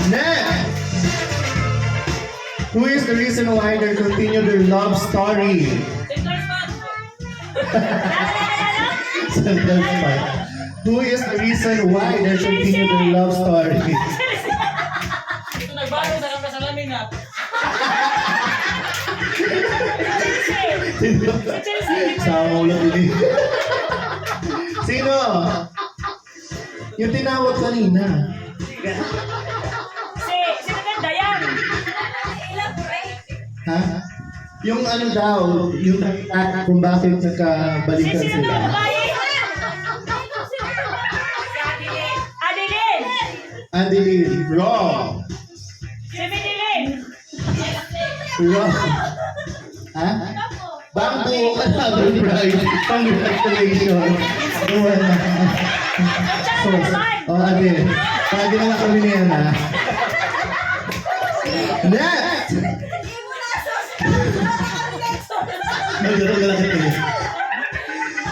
Next! Who is the reason why they continue their love story? Central Park. Who is the reason why they continue their love story? Ito nagbago sa kang kasalamin na. Sino? Sama ulo din. Sino? Yung tinawag kanina. Si maganda yan. Ha? Yung ano daw, yung kung bakit nagkabalikan Sino sila. daw, babae? Adeline. Adeline, wrong. Si Medellin. Wrong. Ha? Bangko ka na, bride. Congratulations. Wala. Ate. Pwede na kami niyan, ha? Next!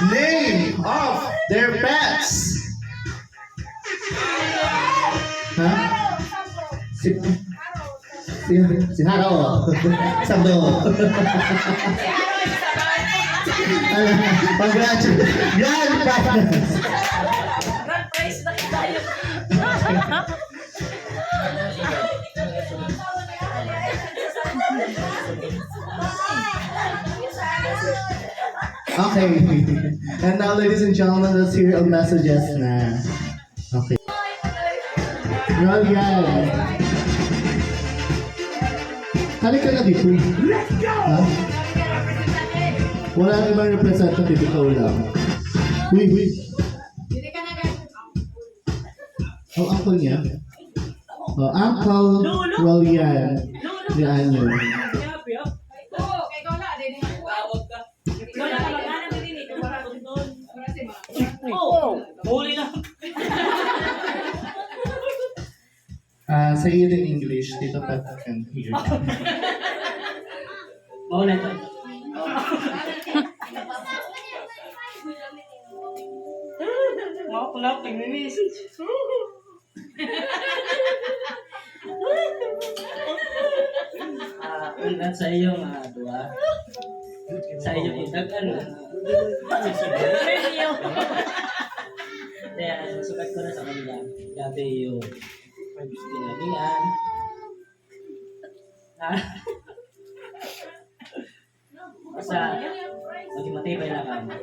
Name of their pets. Ha? Si Haro. Sabdo. Congratulations. Yan, partners. Grand prize na tayo. Okay. And now, ladies and gentlemen, let's hear ang messages na. Okay. Roll yan. Halika na dito. Ha? Wala nang ibang representative, ikaw lang. Huy. Oh, uncle niya. Oh, uncle Rolian. Yan yun. Huli na. Say it in English. Tito Pat can hear. Mahuli ito. Makulap, nag-message. Ulat sa iyong dua. Sa iyong idag, ano? Review. Kaya, sukat ko na sa kanila. Gabi yung ginagalingan. Basta, maging matibay lang kami.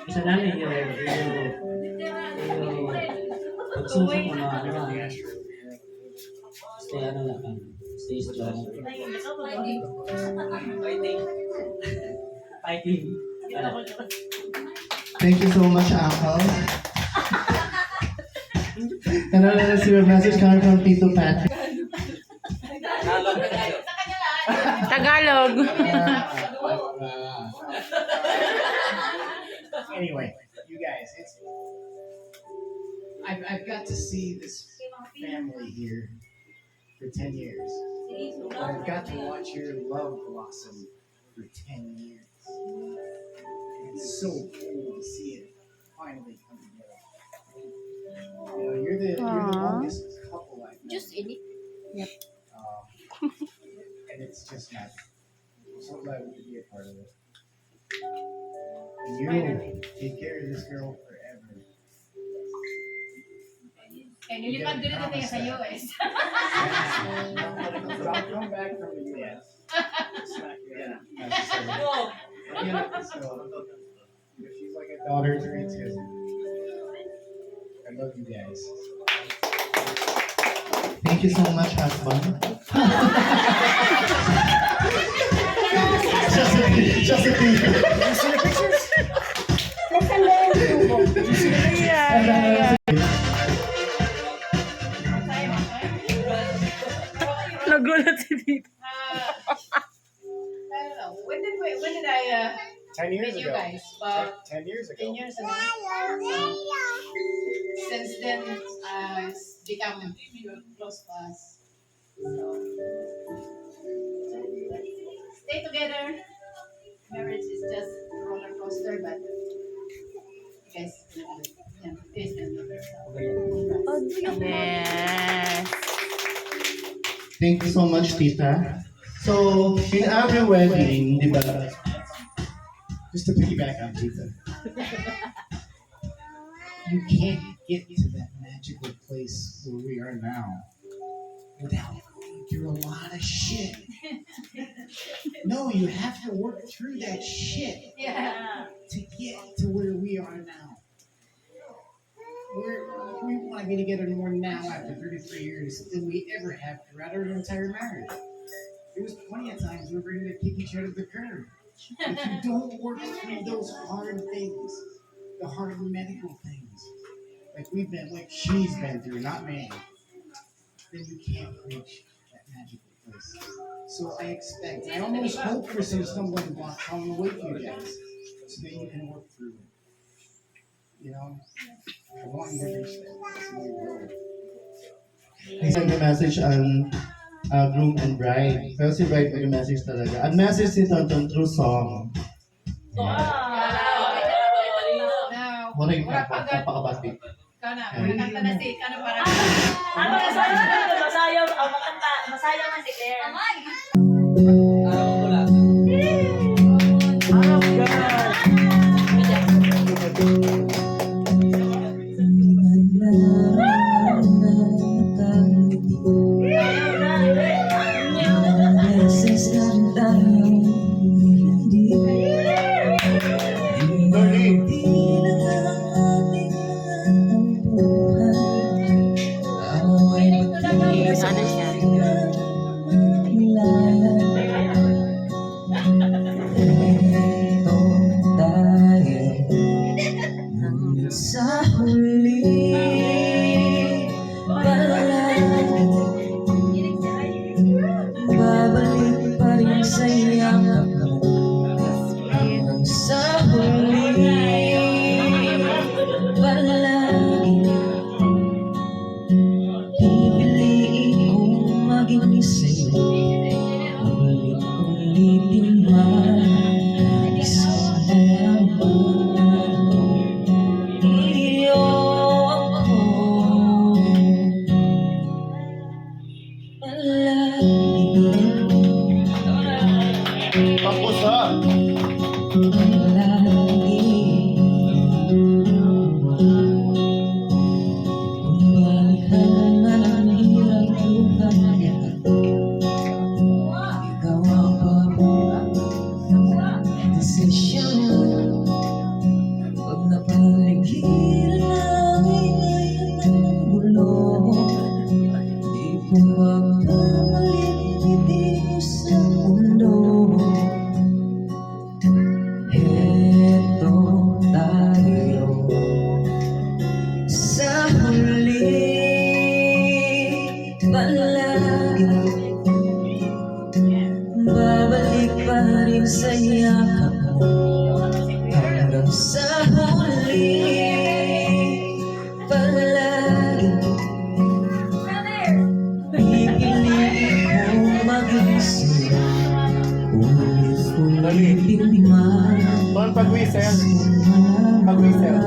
Isa namin yung pagsusok ng mga stay ano lang kami. Stay strong. Fighting. Thank you so much, uncle. And now let's hear a message coming from Tito Patrick. Tagalog. Anyway, you guys, I've got to see this family here for 10 years. But I've got to watch your love blossom for 10 years. It's so cool to see it finally come together. You know, you're the longest couple I've met. Just in it. And it's just magic. I'm so glad we could be a part of it. And you take care of this girl forever. And nilipad ko na natin sa US. But I'll come back from the US. Smack you down. So, she's like a daughter to me too. I love you guys. Thank you so much, husband. Just a Tito. Nagulat si Tito. I don't know. When did I 10 years meet you ago. guys? About 10 years ago. 10 years ago. Since then, it's become close to us. So, stay together. Marriage is just a roller coaster, but you guys, Yan, taste and Yes. Thank you so much, Tita. So, in every wedding, di ba? Just to piggyback on Tita. You can't get to that magical place where we are now without going through a lot of shit. No, you have to work through that shit Yeah. to get to where we are now. We want to be together more now after 33 years than we ever have throughout our entire marriage. There was plenty of times we were ready to kick each other to the curb. If you don't work through those hard things, the hard medical things, like she's been through, not me, then you can't reach that magical place. So I almost hope for some stumbling blocks on the way for you guys, so that you can work through it. You know, I want you to reach that. So you will. I send a message on groom and bride. Pero si bride mag-message talaga. Ang message ni Tonton through song. Now, Wala yung wala pa agad. napakabati. Kana, nakanta na si, kana para. Ano masayaw, makanta, masayaw man si Claire. Araw ko lang. Sana siya. Sa huli babalik pa rin sa yakap mo hanggang sa huli palagi pipiliin kong maging sa'yo ulit-ulitin man isang halaman Tapos ha! Sa huli palagi babalik pa rin sa yakap mo hanggang sa huli palagi pipiliin kong maging sa'yo ulit-ulitin man Paano pag-whistle? Pag-whistle.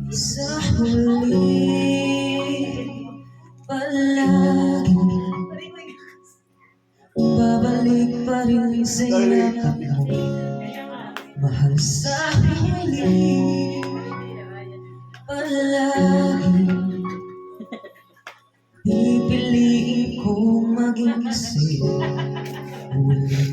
Sa huli palagi babalik pa rin sa yakap mo mahal sa huli palagi pipiliin kong maging sa'yo ulit